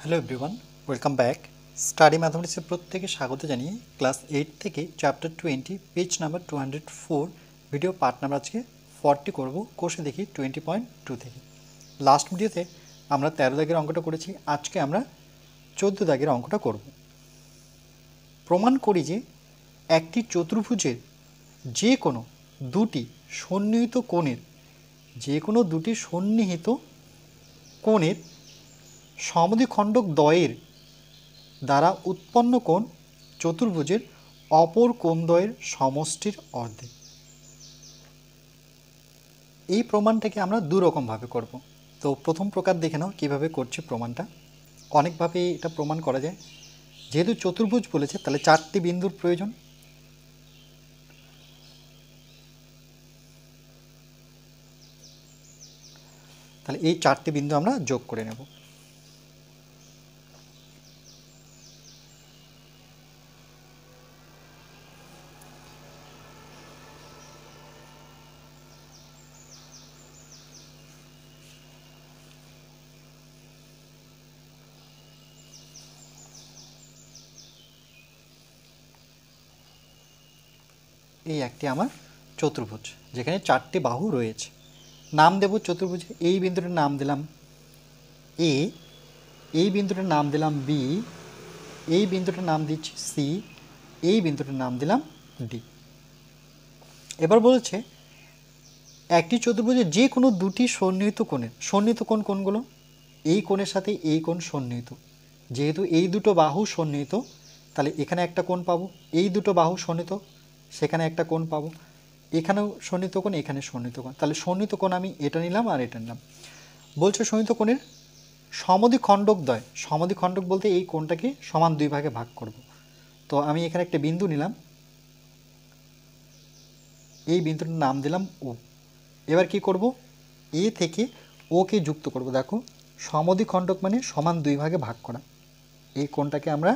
Hello everyone, welcome back. Study ম্যাথমেটিক্সের প্রত্যেকে স্বাগত জানিয়ে ক্লাস 8 থেকে chapter 20 page number 204 video part number আজকে 40 করব। কোর্সে দেখি 20.2 থেকে। লাস্ট ভিডিওতে আমরা 13 দাগের অঙ্কটা করেছি, আজকে আমরা 14 দাগের অঙ্কটা করব। প্রমাণ করি যে একটি চতুর্ভুজের যে কোনো দুটি সন্নিহিত কোণের সমদ্বিখণ্ডক দ্বয়ের দ্বারা উৎপন্ন কোণ চতুর্ভুজের অপর কোণদ্বয়ের সমষ্টির অর্ধেক। এই প্রমাণটাকে আমরা দুরকমভাবে করব। তো প্রথম প্রকার দেখে নাও কীভাবে করছে প্রমাণটা। অনেকভাবে এটা প্রমাণ করা যায়। যেহেতু চতুর্ভুজ বলেছে তাহলে 4টি বিন্দুর প্রয়োজন। তাহলে এই 4টি বিন্দু আমরা যোগ করে নেব। এই একটি আমার চতুর্ভুজ যেখানে 4টি বাহু রয়েছে। নাম দেব চতুর্ভুজে। এই বিন্দুটার নাম দিলাম এ, এই বিন্দুটার নাম দিলাম বি, এই বিন্দুটার নাম দিচ্ছি সি, এই বিন্দুটার নাম দিলাম ডি। এবার বলছে একটি চতুর্ভুজের যে কোনো দুটি সন্নিহিত কোণ কোনগুলো? এই কোণের সাথে এই কোণ সন্নিহিত। যেহেতু এই দুটো বাহু সন্নিহিত তাহলে এখানে একটা কোণ পাবো, এই দুটো বাহু সন্নিহিত সেখানে একটা কোণ পাবো, এখানেও সন্নিহিত কোণ, এখানে সন্নিহিত কোণ। তাহলে সন্নিহিত কোণ আমি এটা নিলাম আর এটা নিলাম। বলছে সন্নিহিত কোণের সমদ্বিখণ্ডক দ্বয়। সমদ্বিখণ্ডক বলতে এই কোণটাকে সমান দুই ভাগে ভাগ করব। তো আমি এখানে একটা বিন্দু নিলাম, এই বিন্দুটার নাম দিলাম ও। এবার কি করব? এ থেকে ওকে যুক্ত করব। দেখো সমদ্বিখণ্ডক মানে সমান দুই ভাগে ভাগ করা। এই কোণটাকে আমরা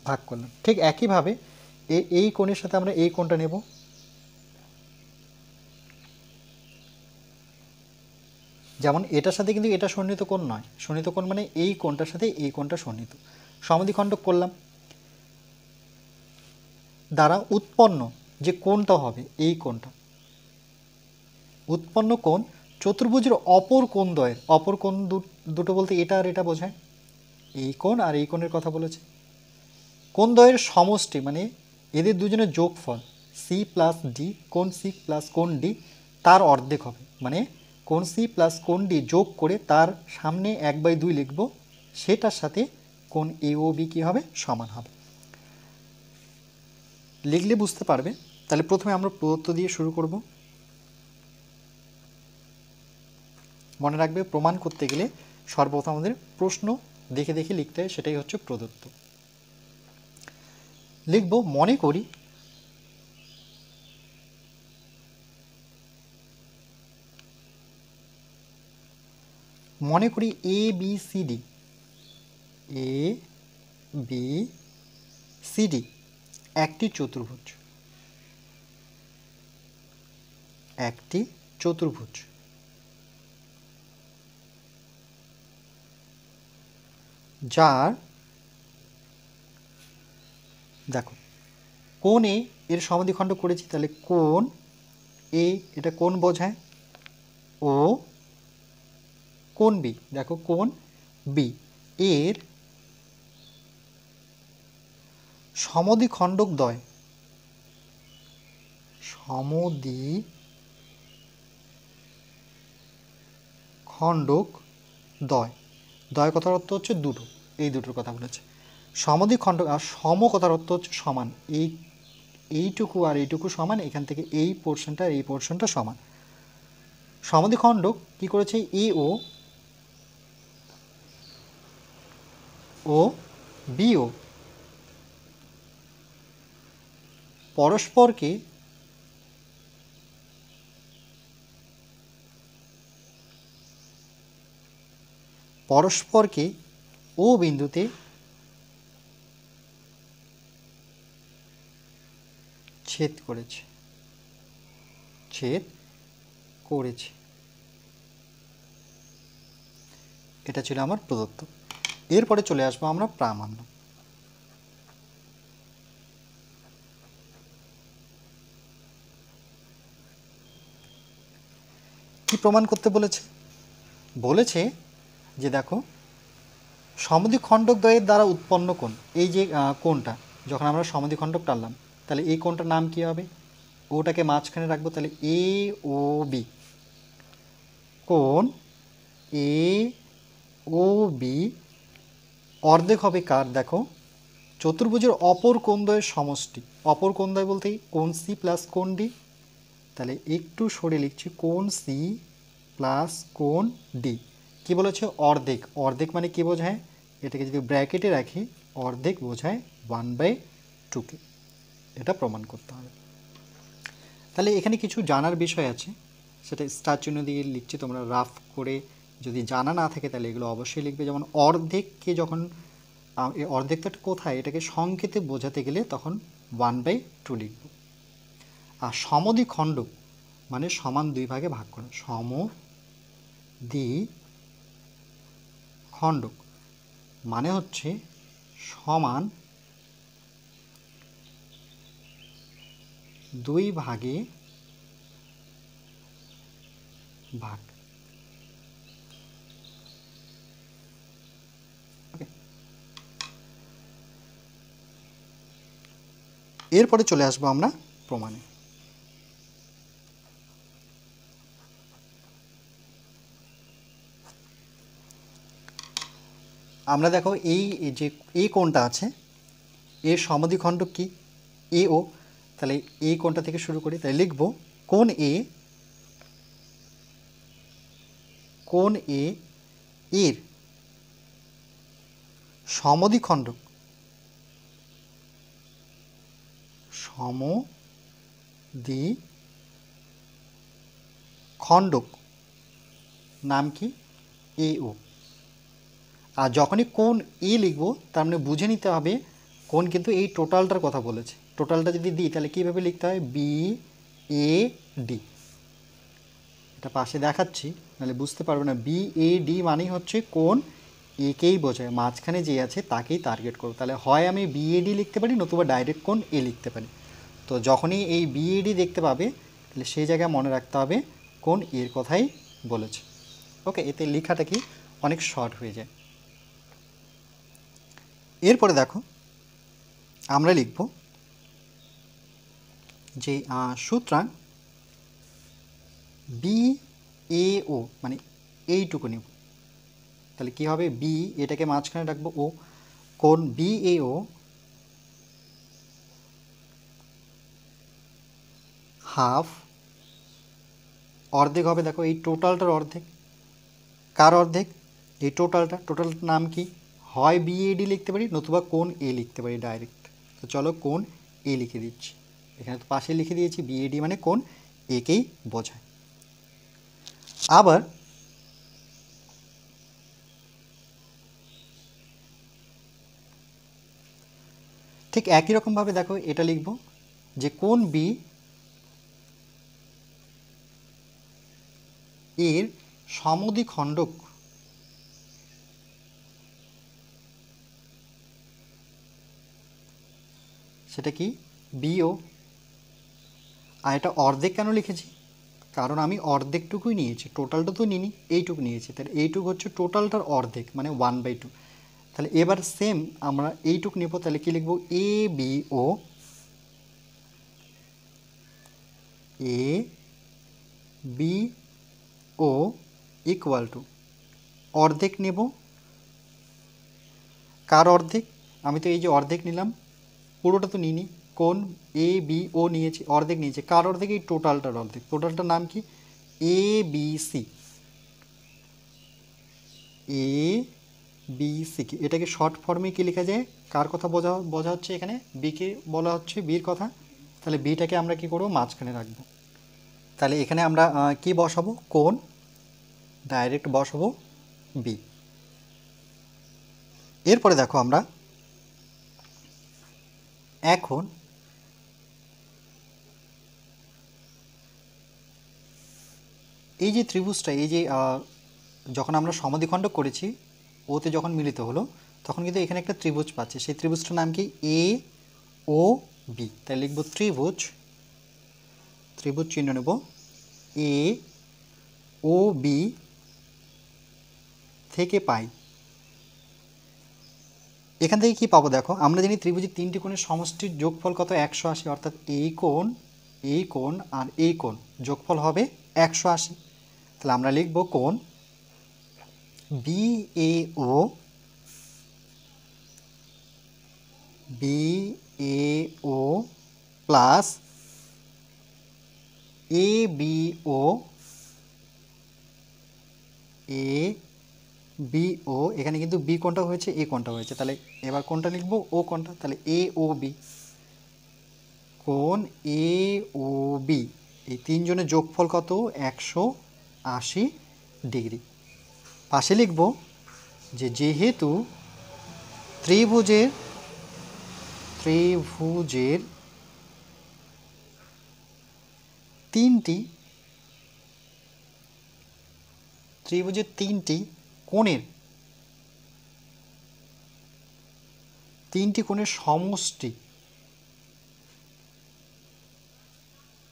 ভাগ করলাম। ঠিক একইভাবে এই কোণের সাথে আমরা এই কোণটা নেব। যেমন এটার সাথে কিন্তু এটা সন্নিহিত কোণ নয়। সন্নিহিত কোণ মানে এই কোণটার সাথে এই কোণটা সন্নিহিত। সমদ্বিখণ্ডক করলাম, দ্বারা উৎপন্ন যে কোণটা হবে এই কোণটা, উৎপন্ন কোণ চতুর্ভুজের অপর কোণদ্বয়ের, অপর কোণ দুটো বলতে এটা আর এটা বোঝায়। এই কোণ আর এই কোণের কথা বলেছে। কোণদ্বয়ের সমষ্টি মানে এদের দুজনের যোগফল সি প্লাস ডি, কোণ সি প্লাস কোণ ডি তার অর্ধেক হবে। মানে কোণ সি প্লাস কোণ ডি যোগ করে তার সামনে 1/2 লিখব, সেটার সাথে কোণ এ ও বি কী হবে? সমান হবে। লিখলে বুঝতে পারবে। তাহলে প্রথমে আমরা প্রদত্ত দিয়ে শুরু করব। মনে রাখবে প্রমাণ করতে গেলে সর্বপ্রথম আমাদের প্রশ্ন দেখে দেখে লিখতে হয়, সেটাই হচ্ছে প্রদত্ত। লিখব মনে করি A B C D, A B C D একটি চতুর্ভুজ, একটি চতুর্ভুজ যার দেখো কোণ এ এর সমদ্বিখণ্ড করেছি, তাহলে কোণ এ এটা কোণ বোঝায়, ও কোণ বি, দেখো কোণ বি এর সমদ্বিখণ্ডক দ্বয়, সমদ্বিখণ্ডক দ্বয়, দ্বয় কথার অর্থ হচ্ছে দুটো, এই দুটোর কথা বলেছে। সমদ্বিখণ্ডক আর সম কথার অর্থ হচ্ছে সমান, এইটুকু আর এইটুকু সমান, এখান থেকে এই পোর্শনটা আর এই পোর্শনটা সমান। সমদ্বিখণ্ডক কি করেছে? এ ও বিও পরস্পরকে ও বিন্দুতে ছেদ করেছে। এটা ছিল আমার প্রদত্ত। এরপরে চলে আসবো আমরা প্রামাণ্য। কি প্রমাণ করতে বলেছে? বলেছে যে দেখো সমদ্বিখণ্ডক দ্বয়ের দ্বারা উৎপন্ন কোণ, এই যে কোণটা যখন আমরা সমদ্বিখণ্ডক টানলাম তাহলে এই কোণটার নাম কি হবে? ওটাকে মাঝখানে রাখবো, তাহলে এ ও বি, কোণ এ ও বি অর্ধেক হবে কার? দেখো চতুর্ভুজের অপর কোণদ্বয়ের সমষ্টি। অপর কোণদ্বয় বলতে কোণ সি প্লাস কোণ ডি, তাহলে একটু সরে লিখছি কোণ সি প্লাস কোণ ডি। কি বলেছে? অর্ধেক। অর্ধেক মানে কি বোঝায়? এটাকে যদি ব্র্যাকেটে রাখি অর্ধেক বোঝায় 1/2কে। এটা প্রমাণ করতে হবে। তাহলে এখানে কিছু জানার বিষয় আছে, সেটা স্টার চিহ্ন দিয়ে লিখছি, তোমরা রাফ করে যদি জানা না থাকে তাহলে এগুলো অবশ্যই লিখবে। যেমন অর্ধেককে যখন এই অর্ধেকটা কোথায়, এটাকে সংকেতে বোঝাতে গেলে তখন 1/2 লিখব। আর সমদ্বিখণ্ডক মানে সমান দুই ভাগে ভাগ করা। সমদ্বিখণ্ডক মানে হচ্ছে সমান দুই ভাগে ভাগ। এরপরে চলে আসবো আমরা প্রমাণে। আমরা দেখো এই যে এই কোণটা আছে এর সমদ্বিখণ্ডক কি? এ ও। তাহলে এই কোণটা থেকে শুরু করি, তাই লিখব কোণ এ এর সমদ্বিখণ্ডক নাম কি? এ ও। আর যখনই কোণ এ লিখবো তার মানে বুঝে নিতে হবে কোণ কিন্তু এই টোটালটার কথা বলেছে। টোটালটা যদি দিই তাহলে কীভাবে লিখতে হয়? B A D. এটা পাশে দেখাচ্ছি, নাহলে বুঝতে পারবে না। বি এ ডি মানেই হচ্ছে কোণ একেই বোঝায়, মাঝখানে যে আছে তাকেই টার্গেট করো। তাহলে হয় আমি বি এ ডি লিখতে পারি, নতুবা ডাইরেক্ট কোণ এ লিখতে পারি। তো যখনই এই বি এ ডি দেখতে পাবে তাহলে সেই জায়গায় মনে রাখতে হবে কোণ এর কথাই বলেছে। ওকে, এতে লেখাটা কি অনেক শর্ট হয়ে যায়। এরপরে দেখো আমরা লিখব যে সুতরাং বি এ ও মানে এইটুকু নিব। তাহলে কি হবে? বি এটাকে মাঝখানে রাখবো, ও কোণ বি এ ও হাফ অর্ধেক হবে। দেখো এই টোটালটার অর্ধেক। কার অর্ধেক? এই টোটালটার নাম কি? হয় বি এ ডি লিখতে পারি, নতুবা কোণ এ লিখতে পারি ডাইরেক্ট। তো চলো কোণ এ লিখে দিচ্ছি, এখানে তো পাশে লিখে দিয়েছি বি এ ডি মানে কোণ একেই বোঝায়। আবার ঠিক একই রকমভাবে দেখো এটা লিখব যে কোণ বি এর সমদ্বিখণ্ডক সেটা কি? বিও। আর এটা অর্ধেক কেন লিখেছি? কারণ আমি অর্ধেকটুকুই নিয়েছি, টোটালটা তো নিইনি, এইটুকু নিয়েছি। তাহলে এইটুকু হচ্ছে টোটালটার অর্ধেক মানে 1/2। তাহলে এবার সেম আমরা এইটুকু নেব, তাহলে কি লিখব? A B O equal to অর্ধেক নেব। কার অর্ধেক? আমি তো এই যে অর্ধেক নিলাম, পুরোটা তো নিইনি, কোণ এ বি ও নিয়েছি, অর্ধেক নিয়েছি। কার অর্ধেক? এই টোটালটার অর্ধেক। টোটালটার নাম কি? A B C. A B C কি এটাকে শর্ট ফর্মে কি লেখা যায়? কার কথা বোঝা হচ্ছে এখানে? বিকে বলা হচ্ছে, বির কথা। তাহলে বিটাকে আমরা কি করব? মাঝখানে রাখবো। তাহলে এখানে আমরা কি বসাবো? কোণ ডাইরেক্ট বসাবো বি। এরপরে দেখো আমরা এখন এই যে ত্রিভুজটা, এই যে যখন আমরা সমদ্বিখণ্ডক করেছি ওতে যখন মিলিত হলো তখন কিন্তু এখানে একটা ত্রিভুজ পাচ্ছি, সেই ত্রিভুজটার নাম কি এ ও বি। তাই লিখব ত্রিভুজ, ত্রিভুজ চিহ্ন নেব এ ও বি থেকে পাই। এখান থেকে কি পাবো দেখো, আমরা জানি ত্রিভুজের তিনটি কোণের সমষ্টির যোগফল কত 180, অর্থাৎ এই কোণ আর এই কোণ যোগফল হবে 180। তাহলে আমরা লিখব কোণ BAO প্লাস ABO এখানে কিন্তু বি কোণটা হয়েছে, এ কোণটা হয়েছে, তাহলে এবার কোণটা লিখব ও কোণটা, তাহলে AOB, কোণ AOB এই তিনজনের যোগফল কত 180 ডিগ্রি। পাশে লিখব যে যেহেতু ত্রিভুজের তিনটি কোণের সমষ্টি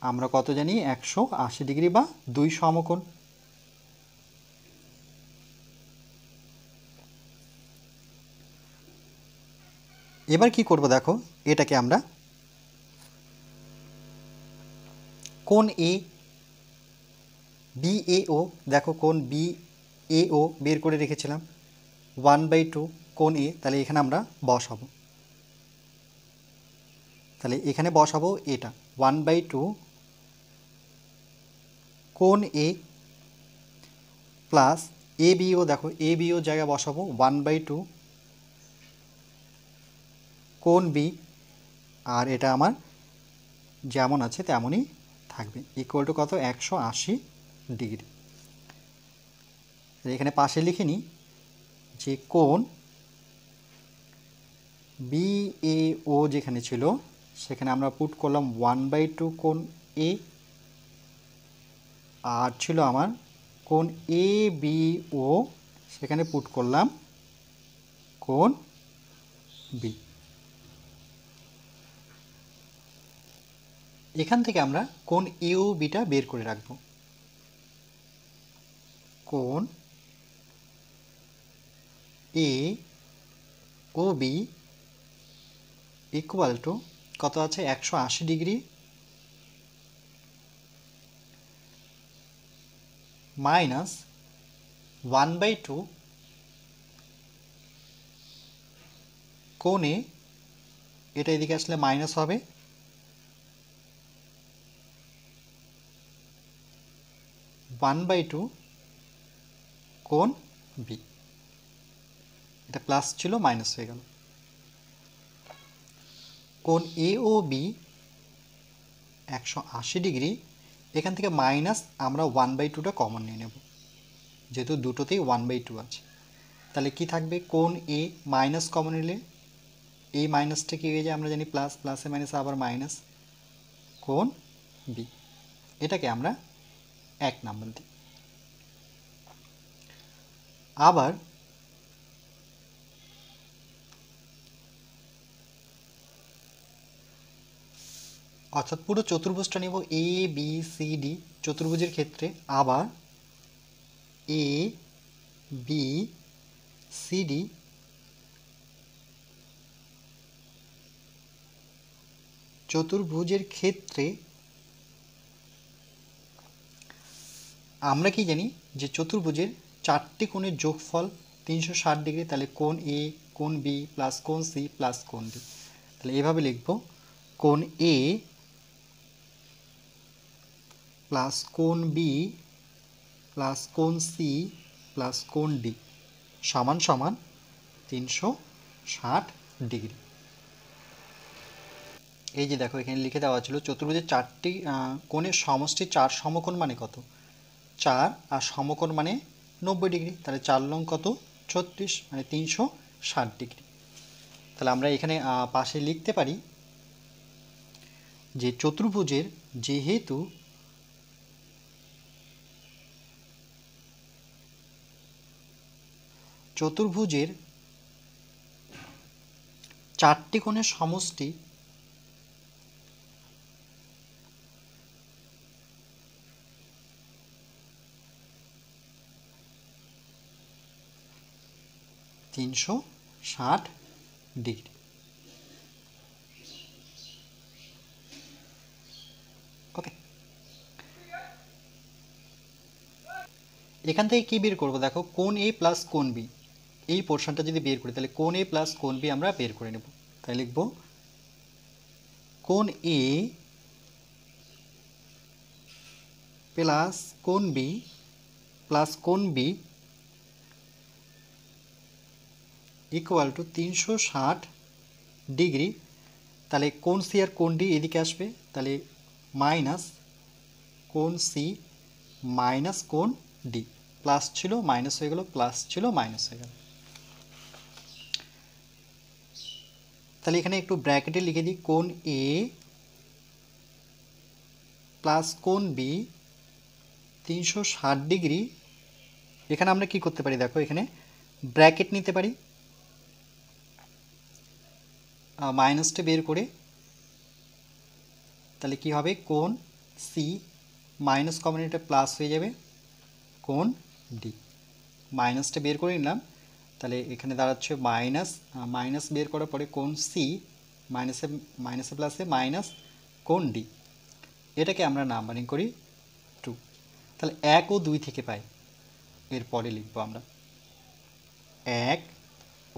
আমরা কত জানি 180 ডিগ্রি বা 2 সমকোণ। এবার কি করব দেখো, এটাকে আমরা কোণ BAO, দেখো কোণ BAO বের করে রেখেছিলাম 1/2 কোণ এ, তাহলে এখানে আমরা বসাবো, তাহলে এখানে বসাবো এটা 1/2 কোণ এ প্লাস ABO, দেখো ABO জায়গায় বসাবো 1/2 কোণ বি, আর এটা আমার যেমন আছে তেমনই থাকবে, ইকুয়াল টু কত 180 ডিগ্রি। এখানে পাশে লিখে নিই যে কোণ BAO যেখানে ছিল সেখানে আমরা পুট করলাম 1/2 কোণ এ, আর ছিল আমার কোণ ABO সেখানে পুট করলাম কোণ বি। এখান থেকে আমরা কোণ AOBটা বের করে রাখব, কোণ AOB ইকুয়াল টু কত আছে 180 ডিগ্রি মাইনাস 1/2 কোণে, এটা এদিকে আসলে মাইনাস হবে, ওয়ান বাই টু কোণ বি, এটা প্লাস ছিল মাইনাস হয়ে গেল। কোণ AOB 180 ডিগ্রি, এখান থেকে মাইনাস আমরা 1/2টা কমন নিয়ে নেব, যেহেতু দুটোতেই 1/2 আছে, তাহলে কি থাকবে কোণ এ মাইনাস কমন নিলে এই মাইনাসটা কি হয়ে যায় আমরা জানি প্লাস, প্লাসে মাইনাসে আবার মাইনাস, কোণ বি, এটাকে আমরা 1 নাম্বার দিই। আবার অর্থাৎ পুরো চতুর্ভুজটা নেব ABCD চতুর্ভুজের ক্ষেত্রে, আবার ABCD চতুর্ভুজের ক্ষেত্রে আমরা কি জানি যে চতুর্ভুজের 4টি কোণের যোগফল 360 ডিগ্রি, তাহলে কোণ A কোণ B প্লাস কোণ C প্লাস কোণ D, তাহলে এভাবে লিখব কোণ A প্লাস কোণ B প্লাস কোণ C প্লাস কোণ D সমান সমান 360 ডিগ্রি। এই যে দেখো এখানে লিখে দেওয়া ছিল চতুর্ভুজের 4টি কোণের সমষ্টি 4 সমকোণ মানে কত 4, আর সমকোণ মানে 90 ডিগ্রি, তাহলে 4 লং কত 36 মানে 360 ডিগ্রি। তাহলে আমরা এখানে পাশে লিখতে পারি যে চতুর্ভুজের যেহেতু চতুর্ভুজের চারটি কোণের সমষ্টি তিনশো ষাট ডিগ্রি। ওকে, এখান থেকে কি বের করব? দেখো, কোণ এ প্লাস কোণ বি, এই পোর্শনটা যদি বের করি তাহলে কোণ এ প্লাস কোণ বি আমরা বের করে নেব। তাই লিখব কোণ এ প্লাস কোণ বি প্লাস কোণ বি ইকুয়াল টু 360 ডিগ্রি। তাহলে কোণ সি আর কোণ ডি এদিকে আসবে, তাহলে মাইনাস কোণ সি মাইনাস কোণ ডি, প্লাস ছিল মাইনাস হয়ে গেল, প্লাস ছিল মাইনাস হয়ে গেল। তাহলে এখানে একটু ব্র্যাকেটে লিখে দিই কোণ এ প্লাস কোণ বি 360 ডিগ্রি। এখানে আমরা কি করতে পারি? দেখো, এখানে ব্র্যাকেট নিতে পারি, মাইনাসটা বের করে, তাহলে কি হবে? কোণ সি মাইনাস কমন এটা প্লাস হয়ে যাবে, কোণ ডি মাইনাসটা বের করে নিলাম, তাহলে এখানে দাঁড়াচ্ছে মাইনাস, মাইনাস বের করার পরে কোণ সি মাইনাসে মাইনাসে প্লাসে মাইনাস কোণ ডি, এটাকে আমরা নাম্বারিং করি 2। তাহলে 1 ও 2 থেকে পাই, এরপরে লিখব আমরা 1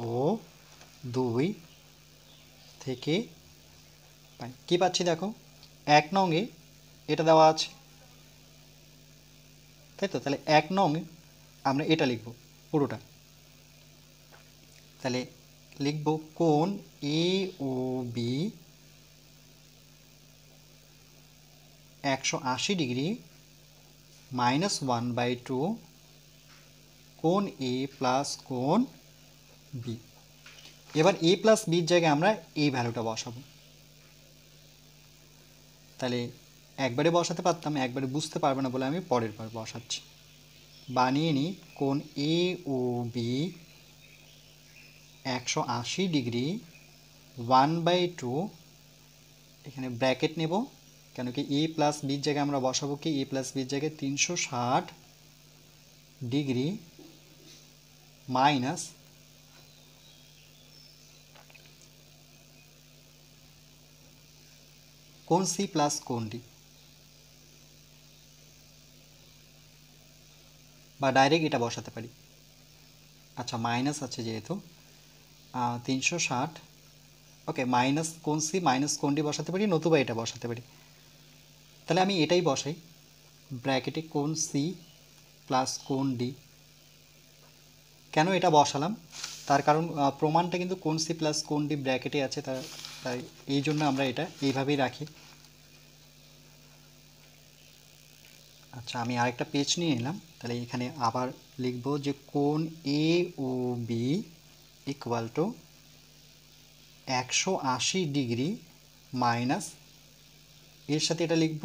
ও 2 থেকে পাই। কী পাচ্ছি? দেখো, 1 নংয়ে এটা দেওয়া আছে, তাই তো? তাহলে 1 নং আমরা এটা লিখব পুরোটা। তাহলে লিখব কোণ A O B 180 degree minus 1/2 কোণ এ প্লাস কোণ বি। এবার এ প্লাস বির জায়গায় আমরা এই ভ্যালুটা বসাবো। তাহলে একবারে বসাতে পারতাম, একবারে বুঝতে পারবে না বলে আমি পরের বার বসাচ্ছি। বানিয়ে নিই কোণ এ ও বি 180 ডিগ্রি 1/2, এখানে ব্র্যাকেট নেব, কেন কি এ প্লাস বির জায়গায় আমরা বসাবো কি? এ প্লাস বির জায়গায় 360 ডিগ্রি মাইনাস কোণ সি প্লাস কোণ ডি, বা ডাইরেক্ট এটা বসাতে পারি। আচ্ছা, মাইনাস আছে যেহেতু 360, ওকে, মাইনাস কোণ সি মাইনাস কোণ ডি বসাতে পারি, নতুবা এটা বসাতে পারি। তাহলে আমি এটাই বসাই, ব্র্যাকেটে কোণ সি প্লাস কোণ ডি। কেন এটা বসালাম? তার কারণ প্রমাণটা কিন্তু কোণ সি প্লাস কোণ ডি ব্র্যাকেটে আছে, তাই এই জন্য আমরা এটা এইভাবেই রাখি। আচ্ছা, আমি আরেকটা পেজ নিয়ে নিলাম, তাহলে এখানে আবার লিখব যে কোণ A O B equal to 180 degree minus, এর সাথে এটা লিখব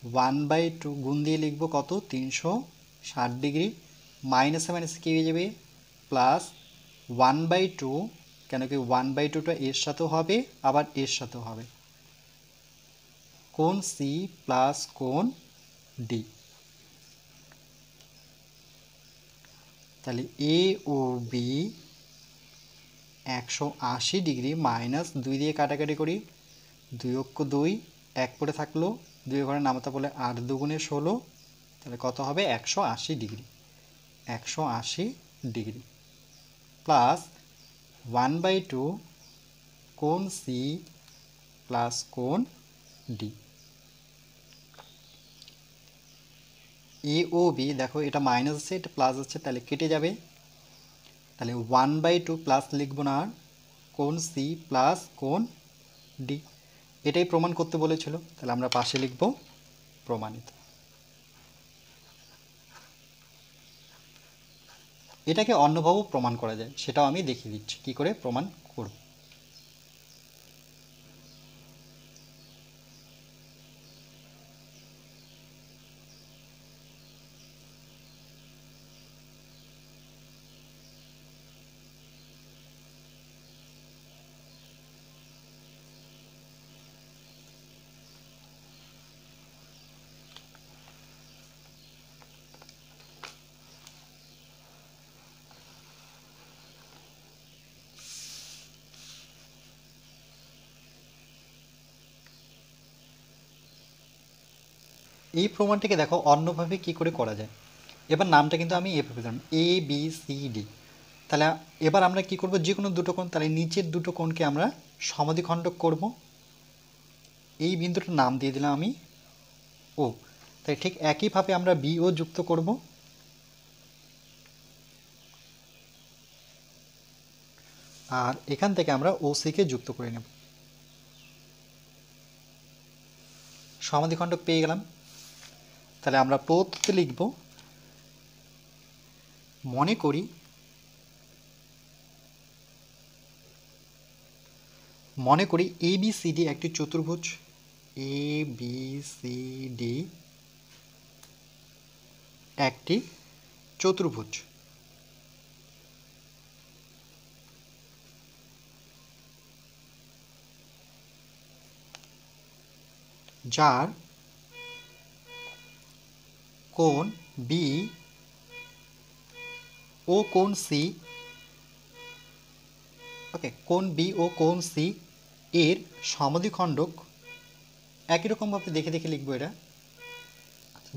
1/2 গুণ দিয়ে লিখব কত? 360 ডিগ্রি, মাইনাসে মাইনাসে কী হয়ে যাবে? প্লাস 1/2, কেন কি 1/2টা এর সাথেও হবে আবার এর সাথেও হবে, কোণ সি প্লাস কোণ ডি। তাহলে এ ও বি 180 ডিগ্রি মাইনাস 2 দিয়ে কাটাকাটি করি, 2 অক্ষ 2, 1 পড়ে থাকলো, 2 ঘরে নামাতে বলে 8 দুগুণে 16, তাহলে কত হবে? 180 ডিগ্রি, 180 ডিগ্রি প্লাস 1/2 কোণ সি প্লাস কোণ ডি। এ ও বি দেখো, এটা মাইনাস আছে এটা প্লাস আছে, তাহলে কেটে যাবে, তাহলে 1/2 প্লাস লিখব না, আর কোণ সি প্লাস কোণ ডি, এটাই প্রমাণ করতে বলেছিল, তাহলে আমরা পাশে লিখব প্রমাণিত। এটাকে অন্যভাবেও প্রমাণ করা যায়, সেটাও আমি দেখিয়ে দিচ্ছি কী করে প্রমাণ করব। এই প্রমাণটিকে দেখো অন্যভাবে কি করে করা যায়। এবার নামটা কিন্তু আমি এভাবে দিলাম এ বি সি ডি। তাহলে এবার আমরা কি করব, যে কোনো দুটো কোণ, তাহলে নিচের দুটো কোণকে আমরা সমদ্বিখণ্ডক করব। এই বিন্দুটার নাম দিয়ে দিলাম আমি ও। তাই ঠিক একইভাবে আমরা বি ও যুক্ত করব। আর এখান থেকে আমরা ও সিকে যুক্ত করে নেব। সমদ্বিখণ্ডক পেয়ে গেলাম। তাহলে আমরা প্রথমে লিখব, মনে করি এ বি সি ডি একটি চতুর্ভুজ। এ বি সি ডি একটি চতুর্ভুজ যার কোণ বি ও কোণ সি, ওকে, কোণ বি ও কোণ সি এর সমদ্বিখণ্ডক। একই রকমভাবে দেখে দেখে লিখবো এটা,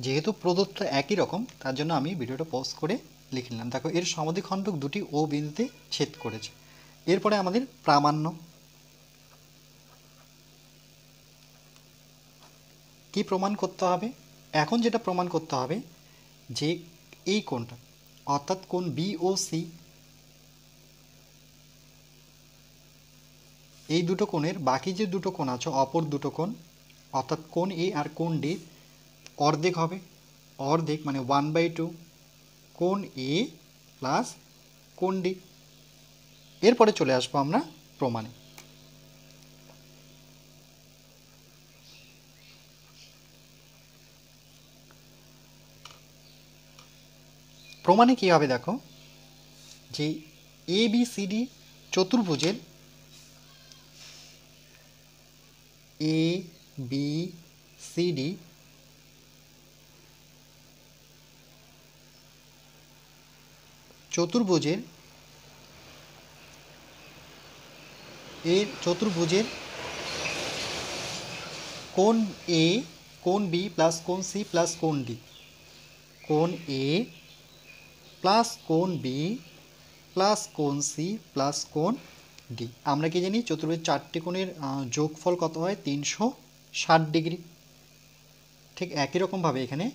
যেহেতু প্রদত্ত একই রকম তার জন্য আমি ভিডিওটা পজ করে লিখে নিলাম। দেখো এর সমদ্বিখণ্ডক দুটি ও বিন্দুতে ছেদ করেছে। এরপরে আমাদের প্রামাণ্য কি প্রমাণ করতে হবে। এখন যেটা প্রমাণ করতে হবে যে এই কোণটা, অর্থাৎ কোণ বি ও সি, এই দুটো কোণের বাকি যে দুটো কোণ আছে, অপর দুটো কোণ, অর্থাৎ কোণ এ আর কোণ ডি অর্ধেক হবে। অর্ধেক মানে 1/2 কোণ এ প্লাস কোণ ডি। এরপরে চলে আসবো আমরা প্রমাণে। প্রমাণে কী হবে দেখো, যে এ বি সি ডি চতুর্ভুজের এ বি সি ডি চতুর্ভুজের কোণ এ, কোণ বি প্লাস কোণ সি প্লাস কোণ ডি, কোণ এ প্লাস কোণ বি প্লাস কোণ সি প্লাস কোণ ডি। আমরা কি জানি চতুর্ভুজের চারটি কোণের যোগফল কত হয়, 360 ডিগ্রি। ঠিক একই রকমভাবে এখানে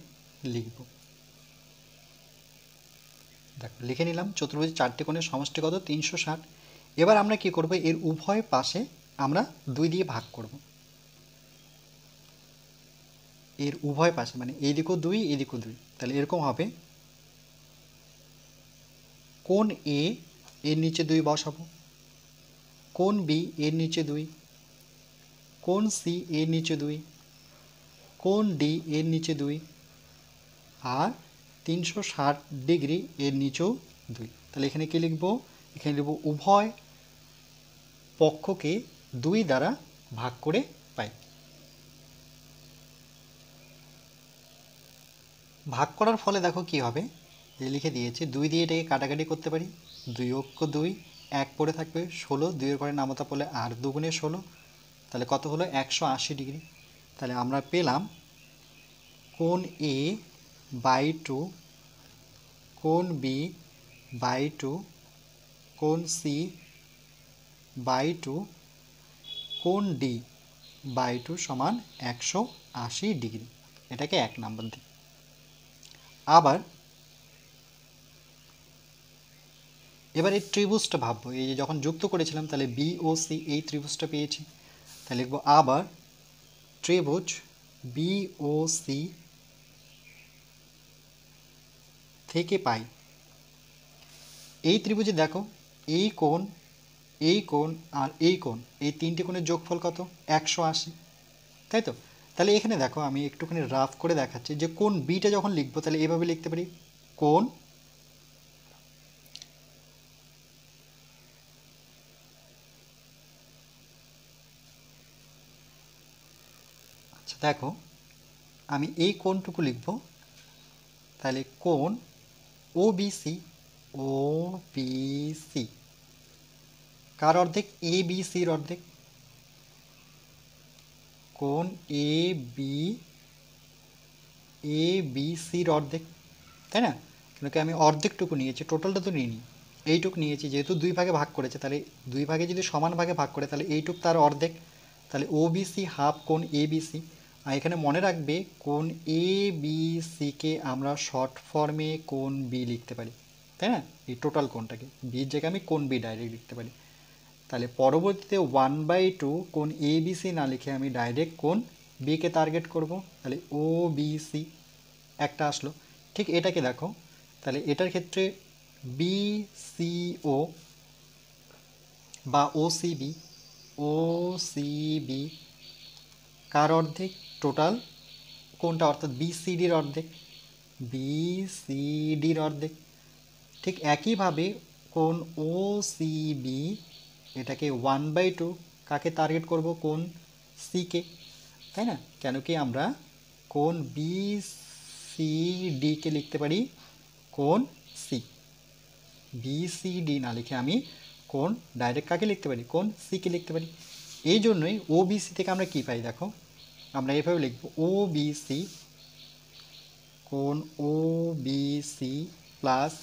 লিখব। দেখো লিখে নিলাম চতুর্ভুজের চারটি কোণের সমষ্টি কত, 360। এবার আমরা কি করব, এর উভয় পাশে আমরা 2 দিয়ে ভাগ করব। এর উভয় পাশে মানে এই দিকেও 2 এই দিকেও 2, তাহলে এরকম হবে। কোণ এ এর নিচে 2 বসাবো, কোণ বি এর নিচে 2, কোণ সি এর নিচে 2, কোণ ডি এর নিচে 2, আর 360 ডিগ্রি এর নিচেও 2। তাহলে এখানে কি লিখব, এখানে লিখব উভয় পক্ষকে 2 দ্বারা ভাগ করে পাই। ভাগ করার ফলে দেখো কি হবে, যে লিখে দিয়েছে 2 দিয়ে এটাকে কাটাকাটি করতে পারি, 2 অক্ষ 2, 1 পড়ে থাকবে 16, 2 এর ঘরে নামতা পড়লে আর 2 গুণে 16, তাহলে কত হলো 180 ডিগ্রি। তাহলে আমরা পেলাম কোণ এ বাই 2, কোণ বি বাই 2, কোণ সি বাই 2, কোণ ডি বাই 2 সমান 180 ডিগ্রি। এটাকে 1 নাম্বার দিই। আবার এবার এই ত্রিভুজটা ভাববো, এই যে যখন যুক্ত করেছিলাম তাহলে বি ও সি এই ত্রিভুজটা পেয়েছি, তাহলে লিখবো আবার ত্রিভুজ বি ও সি থেকে পাই। এই ত্রিভুজে দেখো এই কোণ, এই কোণ আর এই কোণ, এই তিনটে কোণের যোগফল কত, 180, তাই তো। তাহলে এখানে দেখো আমি একটুখানি রাফ করে দেখাচ্ছি, যে কোণ বিটা যখন লিখবো তাহলে এভাবে লিখতে পারি, কোণ আচ্ছা দেখো আমি এই কোণটুকু লিখব, তাহলে কোণ ও বি সি, ও বি সি কার অর্ধেক, এ বি সির অর্ধেক। কোণ এ বি এ বি সির অর্ধেক, তাই না? কেন কি আমি অর্ধেকটুকু নিয়েছি, টোটালটা তো নিইনি, এইটুক নিয়েছি, যেহেতু দুই ভাগে ভাগ করেছে তাহলে দুই ভাগে যদি সমান ভাগে ভাগ করে তাহলে এইটুক তার অর্ধেক, তাহলে ও বি সি হাফ কোণ এ বি সি। আর এখানে মনে রাখবে কোণ এ বি সিকে আমরা শর্ট ফর্মে কোণ বি লিখতে পারি, তাই না? এই টোটাল কোণটাকে বির জায়গায় আমি কোণ বি ডাইরেক্ট লিখতে পারি। তাহলে পরবর্তীতে 1/2 কোণ এ বি সি না লিখে আমি ডাইরেক্ট কোণ বিকে টার্গেট করব, তাহলে ও বি সি একটা আসলো। ঠিক এটাকে দেখো, তাহলে এটার ক্ষেত্রে বি সি ও বা ও C B, O C B কার অর্ধেক? টোটাল কোনটা, অর্থাৎ বি সি ডির অর্ধেক, বি সি ডির অর্ধেক। ঠিক একইভাবে কোণ ও সি বি এটাকে 1/2 কাকে টার্গেট করব? কোণ সিকে, তাই না? কেন কি আমরা কোণ বি সি ডিকে লিখতে পারি কোণ সি, বি সি ডি না লিখে আমি কোণ ডাইরেক্ট কাকে লিখতে পারি? কোণ সিকে লিখতে পারি। এই জন্যই ও বি সি থেকে আমরা কি পাই দেখো, আমরা এভাবে লিখব ও বি সি, কোণ ও বি সি প্লাস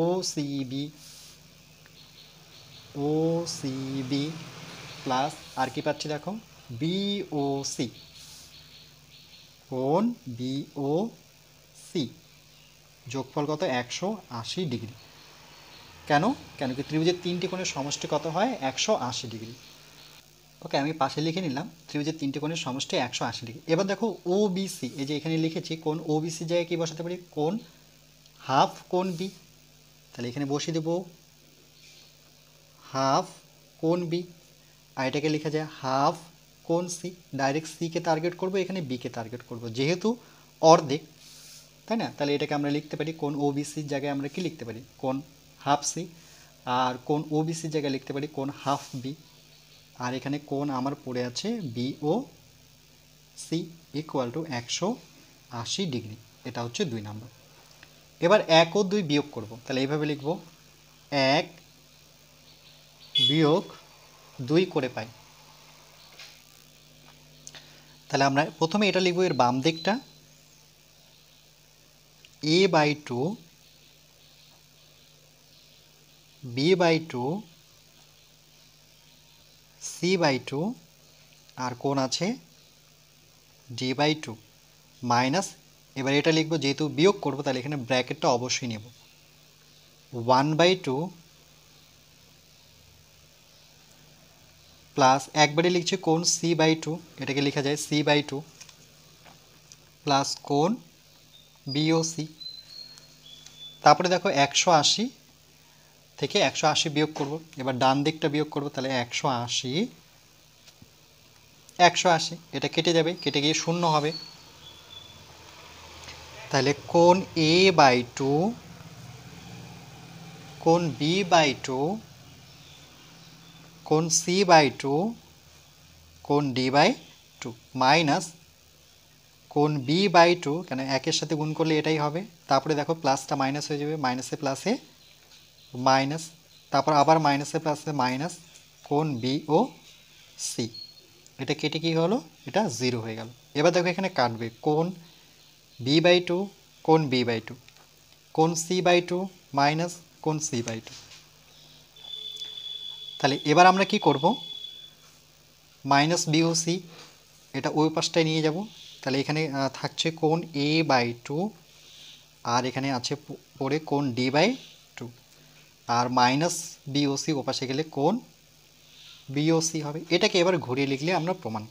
ও C B, O C B plus আর কি পাচ্ছি দেখো, বি ও সি, কোণ বি ও সি যোগফল কত? 180 ডিগ্রি। কেন? কেন কি ত্রিভুজের তিনটি কোণের সমষ্টি কত হয়? 180 ডিগ্রি। ওকে, আমি পাশে লিখে নিলাম ত্রিভুজের তিনটি কোণের সমষ্টি 180 ডিগ্রি। এবার দেখো ও বি সি, এই যে এখানে লিখেছি কোণ ও বি সি জায়গায় কি বসাতে পারি? কোণ হাফ কোণ বি, তাহলে এখানে বসিয়ে দেবো হাফ কোণ বি, আর এটাকে লেখা যায় হাফ কোণ সি। ডাইরেক্ট সিকে টার্গেট করব, এখানে বিকে টার্গেট করব, যেহেতু অর্ধেক, তাই না? তাহলে এটাকে আমরা লিখতে পারি কোণ ও বি সির জায়গায় আমরা কি লিখতে পারি? কোণ হাফ সি। আর কোণ ও বি সির জায়গায় লিখতে পারি কোণ হাফ বি। আর এখানে কোণ আমার পড়ে আছে B O C equal to 180 degree. এটা হচ্ছে 2 নম্বর। এবার 1 ও 2 বিয়োগ করব, তাহলে এইভাবে লিখব 1 বিয়োগ 2 করে পাই। তাহলে আমরা প্রথমে এটা লিখব এর বাম দিকটা, a/2 b/2 c/2 আর কোণ আছে d/2 মাইনাস, এবার এটা লিখব, যেহেতু বিয়োগ করব তাহলে এখানে ব্র্যাকেটটা অবশ্যই নেব, 1/2 প্লাস একবারে লিখছি কোণ c/2, এটাকে লেখা যায় c/2 প্লাস কোণ বিওসি। তারপরে দেখো 180 থেকে 180 বিয়োগ করব, এবার ডান দিকটা বিয়োগ করব, তাহলে 180 180 এটা কেটে যাবে, কেটে গিয়ে শূন্য হবে। তাহলে কোণ a/2 কোণ b/2 কোণ c/2 কোণ d/2 মাইনাস কোণ b/2, কেন একের সাথে গুণ করলে এটাই হবে। তারপরে দেখো প্লাসটা মাইনাস হয়ে যাবে, মাইনাসে প্লাসে মাইনাস, তারপর আবার মাইনাসে প্লাসে মাইনাস, কোণ বি ও সি এটা কেটে কী হলো? এটা 0 হয়ে গেল। এবার দেখো এখানে কাটবে কোণ b/2 কোণ b/2 কোণ c/2 মাইনাস কোণ c/2। তাহলে এবার আমরা কি করব? মাইনাস বিওসি এটা ওই পাশটায় নিয়ে যাব, তাহলে এখানে থাকছে কোণ a/2 আর এখানে আছে পড়ে কোণ d/2 আর মাইনাস বিওসি ওপাশে গেলে কোণ বিওসি হবে। এটাকে এবার ঘুরিয়ে লিখলে আমরা প্রমাণ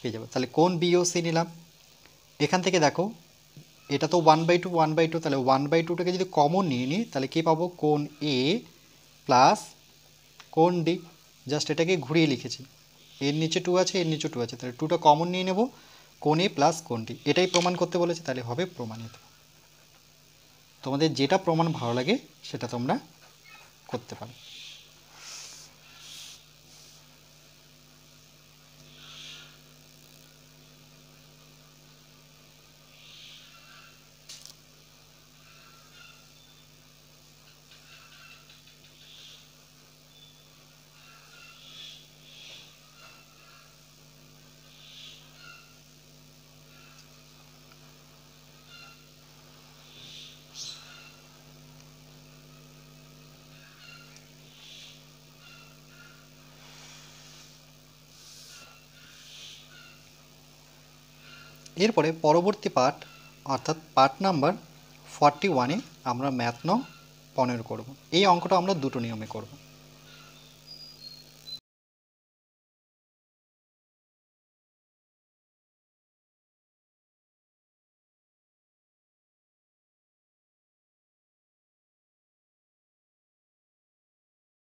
পেয়ে যাব। তাহলে কোণ বিওসি নিলাম, এখান থেকে দেখো এটা তো 1/2 1/2, তাহলে 1/2টাকে যদি কমন নিয়ে নিই তাহলে কী পাবো? কোণ এ প্লাস কোণ ডি, জাস্ট এটাকে ঘুরিয়ে লিখেছি, এর নিচে 2 আছে, এর নিচে 2 আছে, তাহলে 2টা কমন নিয়ে নেব, কোণ এ প্লাস কোণ ডি, এটাই প্রমাণ করতে বলেছে, তাহলে হবে প্রমাণিত। তোমাদের যেটা প্রমাণ ভালো লাগে সেটা তোমরা করতে পারো। এরপরে পরবর্তী পার্ট অর্থাৎ পার্ট নাম্বার 41-এ আমরা ম্যাথ নং 15 করব। এই অঙ্কটা আমরা দুটো নিয়মে করব।